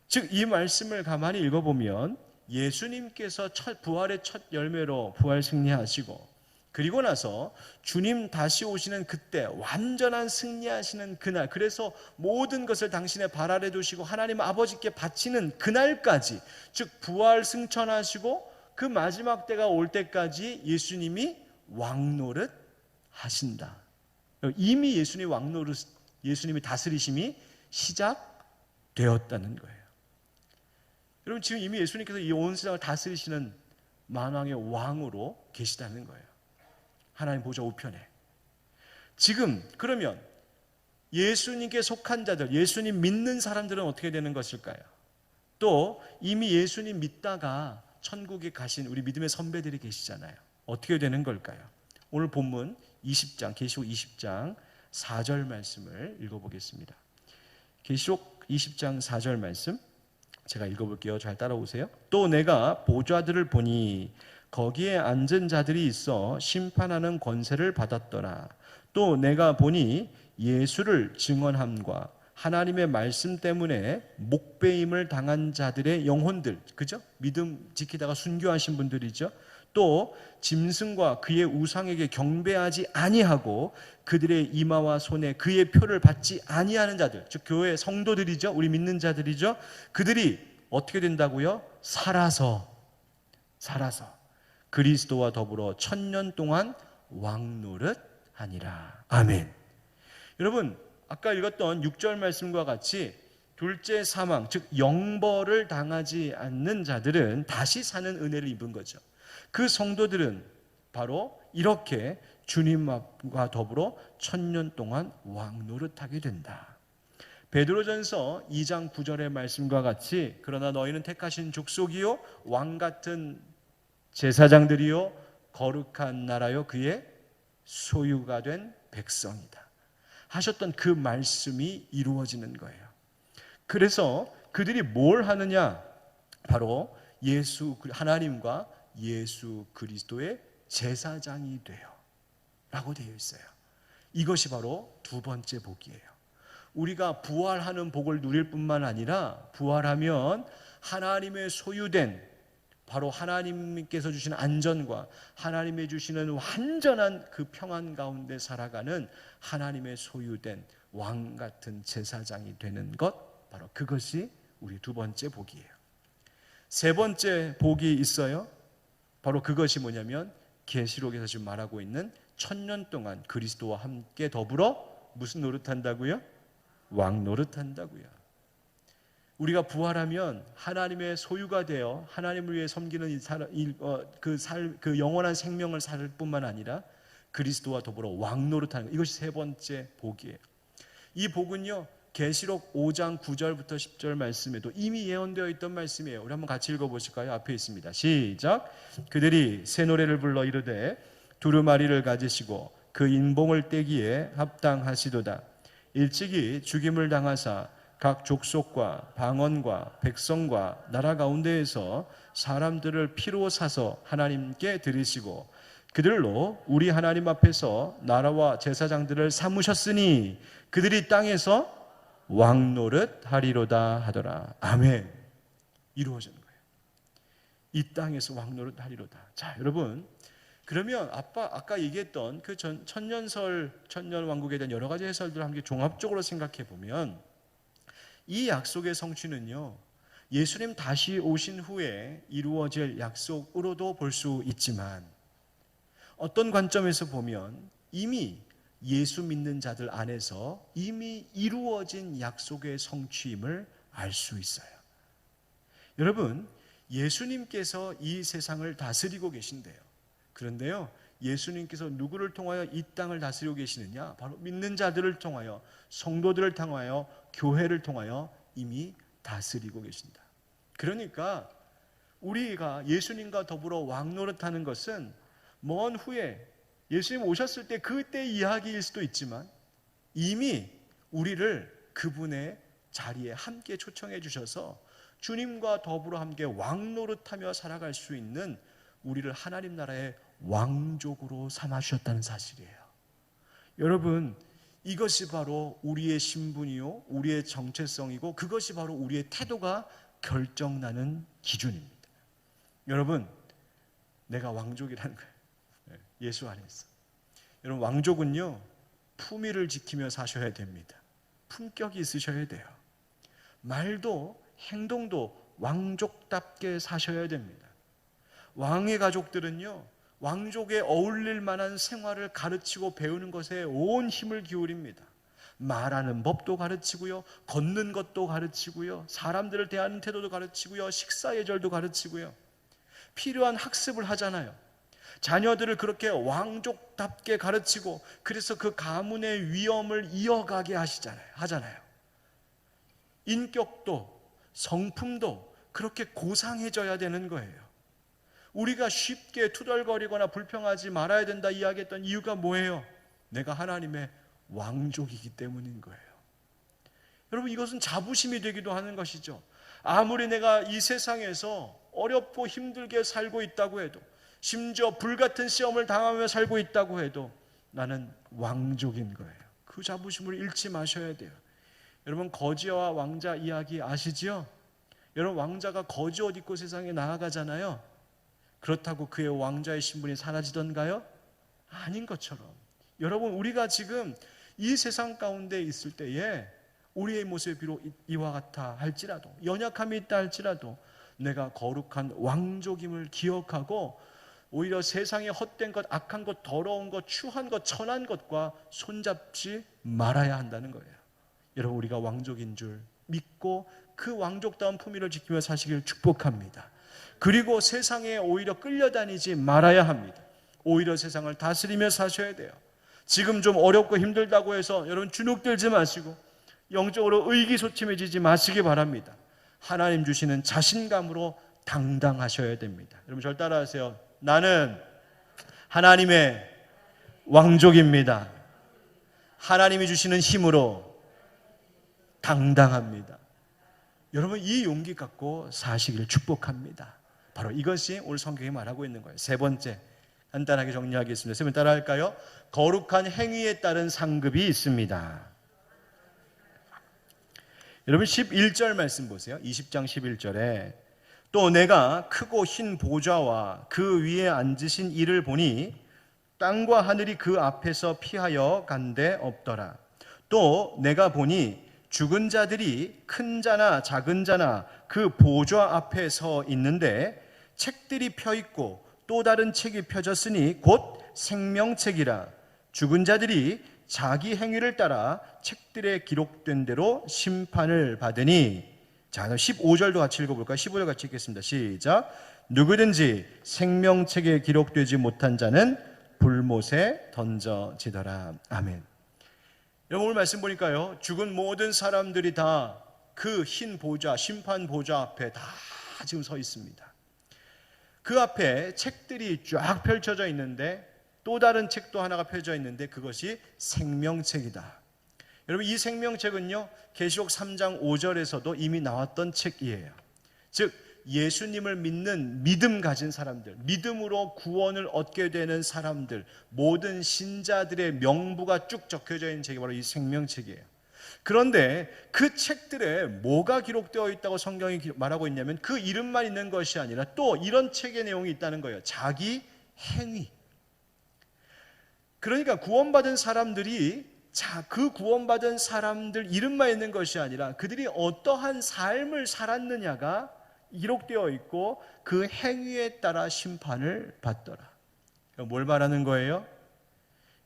즉 이 말씀을 가만히 읽어보면 예수님께서 부활의 첫 열매로 부활 승리하시고, 그리고 나서 주님 다시 오시는 그때 완전한 승리하시는 그날, 그래서 모든 것을 당신의 발 아래 두시고 하나님 아버지께 바치는 그날까지, 즉 부활 승천하시고 그 마지막 때가 올 때까지 예수님이 왕노릇 하신다. 이미 예수님이 다스리심이 시작되었다는 거예요. 여러분, 지금 이미 예수님께서 이 온 세상을 다스리시는 만왕의 왕으로 계시다는 거예요. 하나님 보좌 우편에. 지금 그러면 예수님께 속한 자들, 예수님 믿는 사람들은 어떻게 되는 것일까요? 또 이미 예수님 믿다가 천국에 가신 우리 믿음의 선배들이 계시잖아요. 어떻게 되는 걸까요? 오늘 본문 20장, 계시록 20장 4절 말씀을 읽어보겠습니다. 계시록 20장 4절 말씀 제가 읽어볼게요. 잘 따라오세요. 또 내가 보좌들을 보니 거기에 앉은 자들이 있어 심판하는 권세를 받았더라. 또 내가 보니 예수를 증언함과 하나님의 말씀 때문에 목배임을 당한 자들의 영혼들, 그죠? 믿음 지키다가 순교하신 분들이죠. 또 짐승과 그의 우상에게 경배하지 아니하고 그들의 이마와 손에 그의 표를 받지 아니하는 자들, 즉 교회 성도들이죠. 우리 믿는 자들이죠. 그들이 어떻게 된다고요? 살아서 그리스도와 더불어 1000년 동안 왕노릇 하니라. 아멘. 여러분, 아까 읽었던 6절 말씀과 같이 둘째 사망, 즉 영벌을 당하지 않는 자들은 다시 사는 은혜를 입은 거죠. 그 성도들은 바로 이렇게 주님과 더불어 1000년 동안 왕노릇하게 된다. 베드로전서 2장 9절의 말씀과 같이 그러나 너희는 택하신 족속이요 왕 같은 제사장들이요 거룩한 나라요 그의 소유가 된 백성이다 하셨던 그 말씀이 이루어지는 거예요. 그래서 그들이 뭘 하느냐? 바로 하나님과 예수 그리스도의 제사장이 돼요 라고 되어 있어요. 이것이 바로 두 번째 복이에요. 우리가 부활하는 복을 누릴 뿐만 아니라 부활하면 하나님의 소유된, 바로 하나님께서 주시는 안전과 하나님의 주시는 완전한 그 평안 가운데 살아가는 하나님의 소유된 왕 같은 제사장이 되는 것, 바로 그것이 우리 두 번째 복이에요. 세 번째 복이 있어요. 바로 그것이 뭐냐면 계시록에서 지금 말하고 있는 1000년 동안 그리스도와 함께 더불어 무슨 노릇한다고요? 왕 노릇한다고요. 우리가 부활하면 하나님의 소유가 되어 하나님을 위해 섬기는 그 영원한 생명을 살 뿐만 아니라 그리스도와 더불어 왕 노릇하는 것, 이것이 세 번째 복이에요. 이 복은요 계시록 5장 9절부터 10절 말씀에도 이미 예언되어 있던 말씀이에요. 우리 한번 같이 읽어보실까요? 앞에 있습니다. 시작. 그들이 새 노래를 불러 이르되 두루마리를 가지시고 그 인봉을 떼기에 합당하시도다. 일찍이 죽임을 당하사 각 족속과 방언과 백성과 나라 가운데에서 사람들을 피로 사서 하나님께 드리시고 그들로 우리 하나님 앞에서 나라와 제사장들을 삼으셨으니 그들이 땅에서 왕노릇 하리로다 하더라. 아멘. 이루어지는 거예요. 이 땅에서 왕노릇 하리로다. 자, 여러분, 그러면 아까 얘기했던 그 천년왕국에 대한 여러 가지 해설들을 함께 종합적으로 생각해 보면 이 약속의 성취는요 예수님 다시 오신 후에 이루어질 약속으로도 볼 수 있지만 어떤 관점에서 보면 이미 예수 믿는 자들 안에서 이미 이루어진 약속의 성취임을 알 수 있어요. 여러분, 예수님께서 이 세상을 다스리고 계신데요. 그런데요, 예수님께서 누구를 통하여 이 땅을 다스리고 계시느냐? 바로 믿는 자들을 통하여, 성도들을 통하여, 교회를 통하여 이미 다스리고 계신다. 그러니까 우리가 예수님과 더불어 왕노릇하는 것은 먼 후에 예수님 오셨을 때 그때 이야기일 수도 있지만 이미 우리를 그분의 자리에 함께 초청해 주셔서 주님과 더불어 함께 왕노릇하며 살아갈 수 있는 우리를 하나님 나라의 왕족으로 삼아 주셨다는 사실이에요. 여러분, 이것이 바로 우리의 신분이요, 우리의 정체성이고 그것이 바로 우리의 태도가 결정나는 기준입니다. 여러분, 내가 왕족이라는 거예요. 예수 안에서. 여러분, 왕족은요, 품위를 지키며 사셔야 됩니다. 품격이 있으셔야 돼요. 말도 행동도 왕족답게 사셔야 됩니다. 왕의 가족들은요, 왕족에 어울릴 만한 생활을 가르치고 배우는 것에 온 힘을 기울입니다. 말하는 법도 가르치고요, 걷는 것도 가르치고요, 사람들을 대하는 태도도 가르치고요, 식사 예절도 가르치고요, 필요한 학습을 하잖아요. 자녀들을 그렇게 왕족답게 가르치고 그래서 그 가문의 위엄을 이어가게 하잖아요. 인격도 성품도 그렇게 고상해져야 되는 거예요. 우리가 쉽게 투덜거리거나 불평하지 말아야 된다 이야기했던 이유가 뭐예요? 내가 하나님의 왕족이기 때문인 거예요. 여러분, 이것은 자부심이 되기도 하는 것이죠. 아무리 내가 이 세상에서 어렵고 힘들게 살고 있다고 해도, 심지어 불같은 시험을 당하며 살고 있다고 해도 나는 왕족인 거예요. 그 자부심을 잃지 마셔야 돼요. 여러분, 거지와 왕자 이야기 아시죠? 여러분, 왕자가 거지 옷 입고 세상에 나아가잖아요. 그렇다고 그의 왕자의 신분이 사라지던가요? 아닌 것처럼, 여러분, 우리가 지금 이 세상 가운데 있을 때에 우리의 모습이 비록 이와 같아 할지라도, 연약함이 있다 할지라도 내가 거룩한 왕족임을 기억하고 오히려 세상의 헛된 것, 악한 것, 더러운 것, 추한 것, 천한 것과 손잡지 말아야 한다는 거예요. 여러분, 우리가 왕족인 줄 믿고 그 왕족다운 품위를 지키며 사시길 축복합니다. 그리고 세상에 오히려 끌려다니지 말아야 합니다. 오히려 세상을 다스리며 사셔야 돼요. 지금 좀 어렵고 힘들다고 해서 여러분 주눅들지 마시고 영적으로 의기소침해지지 마시기 바랍니다. 하나님 주시는 자신감으로 당당하셔야 됩니다. 여러분, 절 따라하세요. 나는 하나님의 왕족입니다. 하나님이 주시는 힘으로 당당합니다. 여러분, 이 용기 갖고 사시기를 축복합니다. 바로 이것이 오늘 성경이 말하고 있는 거예요. 세 번째, 간단하게 정리하겠습니다. 세 번 따라 할까요? 거룩한 행위에 따른 상급이 있습니다. 여러분, 11절 말씀 보세요. 20장 11절에 또 내가 크고 흰 보좌와 그 위에 앉으신 이를 보니 땅과 하늘이 그 앞에서 피하여 간데 없더라. 또 내가 보니 죽은 자들이 큰 자나 작은 자나 그 보좌 앞에 서 있는데 책들이 펴 있고 또 다른 책이 펴졌으니 곧 생명책이라. 죽은 자들이 자기 행위를 따라 책들에 기록된 대로 심판을 받으니. 자, 15절도 같이 읽어볼까요? 15절 같이 읽겠습니다. 시작. 누구든지 생명책에 기록되지 못한 자는 불못에 던져지더라. 아멘. 여러분, 오늘 말씀 보니까요, 죽은 모든 사람들이 다 그 흰 보좌, 심판 보좌 앞에 다 지금 서 있습니다. 그 앞에 책들이 쫙 펼쳐져 있는데 또 다른 책도 하나가 펴져 있는데 그것이 생명책이다. 여러분, 이 생명책은요, 계시록 3장 5절에서도 이미 나왔던 책이에요. 즉, 예수님을 믿는 믿음 가진 사람들, 믿음으로 구원을 얻게 되는 사람들, 모든 신자들의 명부가 쭉 적혀져 있는 책이 바로 이 생명책이에요. 그런데 그 책들에 뭐가 기록되어 있다고 성경이 말하고 있냐면 그 이름만 있는 것이 아니라 또 이런 책의 내용이 있다는 거예요. 자기 행위. 그러니까 구원받은 사람들이 그 구원받은 사람들 이름만 있는 것이 아니라 그들이 어떠한 삶을 살았느냐가 기록되어 있고 그 행위에 따라 심판을 받더라. 뭘 말하는 거예요?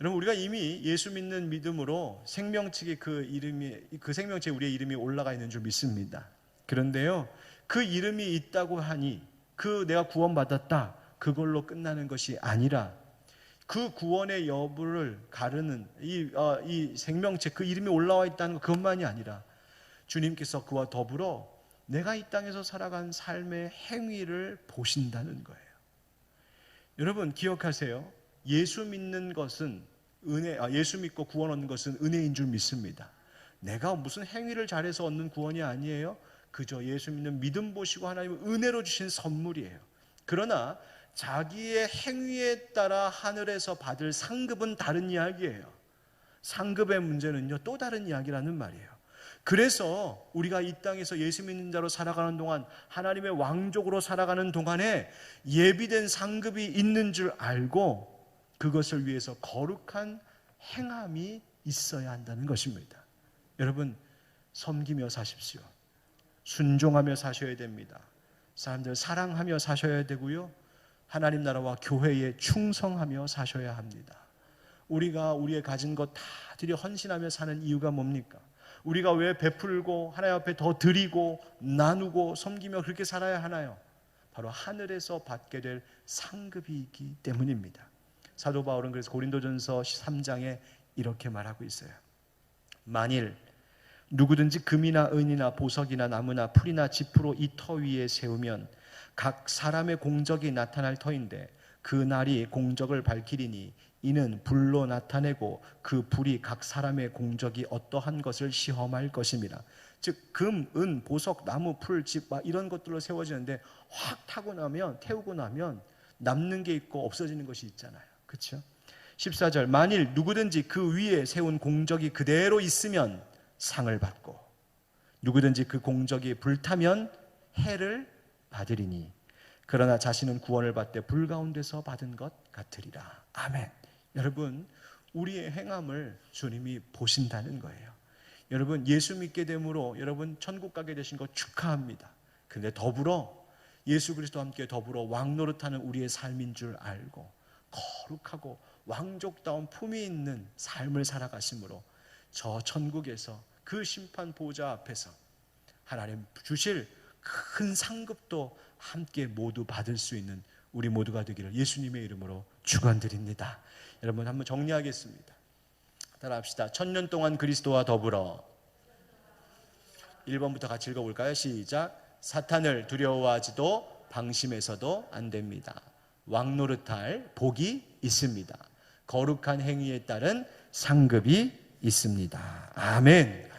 여러분, 우리가 이미 예수 믿는 믿음으로 생명책에 그 생명책에 우리의 이름이 올라가 있는 줄 믿습니다. 그런데요, 그 이름이 있다고 하니 내가 구원받았다 그걸로 끝나는 것이 아니라 그 구원의 여부를 가르는 이 생명책, 그 이름이 올라와 있다는 것, 그것만이 아니라 주님께서 그와 더불어 내가 이 땅에서 살아간 삶의 행위를 보신다는 거예요. 여러분 기억하세요. 예수 믿는 것은 예수 믿고 구원 얻는 것은 은혜인 줄 믿습니다. 내가 무슨 행위를 잘해서 얻는 구원이 아니에요. 그저 예수 믿는 믿음 보시고 하나님은 은혜로 주신 선물이에요. 그러나 자기의 행위에 따라 하늘에서 받을 상급은 다른 이야기예요. 상급의 문제는요, 또 다른 이야기라는 말이에요. 그래서 우리가 이 땅에서 예수 믿는 자로 살아가는 동안, 하나님의 왕족으로 살아가는 동안에 예비된 상급이 있는 줄 알고 그것을 위해서 거룩한 행함이 있어야 한다는 것입니다. 여러분, 섬기며 사십시오. 순종하며 사셔야 됩니다. 사람들 사랑하며 사셔야 되고요, 하나님 나라와 교회에 충성하며 사셔야 합니다. 우리가 우리의 가진 것 다 드려 헌신하며 사는 이유가 뭡니까? 우리가 왜 베풀고 하나님 앞에 더 드리고 나누고 섬기며 그렇게 살아야 하나요? 바로 하늘에서 받게 될 상급이 있기 때문입니다. 사도 바울은 그래서 고린도전서 3장에 이렇게 말하고 있어요. 만일 누구든지 금이나 은이나 보석이나 나무나 풀이나 지푸로 이 터 위에 세우면 각 사람의 공적이 나타날 터인데 그 날이 공적을 밝히리니 이는 불로 나타내고 그 불이 각 사람의 공적이 어떠한 것을 시험할 것입니다. 즉 금, 은, 보석, 나무, 풀, 집 이런 것들로 세워지는데 확 타고 나면, 태우고 나면 남는 게 있고 없어지는 것이 있잖아요. 그렇죠? 14절, 만일 누구든지 그 위에 세운 공적이 그대로 있으면 상을 받고 누구든지 그 공적이 불타면 해를 받으리니 그러나 자신은 구원을 받되 불 가운데서 받은 것 같으리라. 아멘. 여러분, 우리의 행함을 주님이 보신다는 거예요. 여러분, 예수 믿게 됨으로 여러분 천국 가게 되신 거 축하합니다. 그런데 더불어 예수 그리스도와 함께 더불어 왕노릇하는 우리의 삶인 줄 알고 거룩하고 왕족다운 품이 있는 삶을 살아가심으로 저 천국에서 그 심판 보좌 앞에서 하나님 주실 큰 상급도 함께 모두 받을 수 있는 우리 모두가 되기를 예수님의 이름으로 축원드립니다. 여러분, 한번 정리하겠습니다. 따라합시다. 1000년 동안 그리스도와 더불어. 1번부터 같이 읽어볼까요? 시작. 사탄을 두려워하지도 방심해서도 안 됩니다. 왕노릇할 복이 있습니다. 거룩한 행위에 따른 상급이 있습니다. 아멘.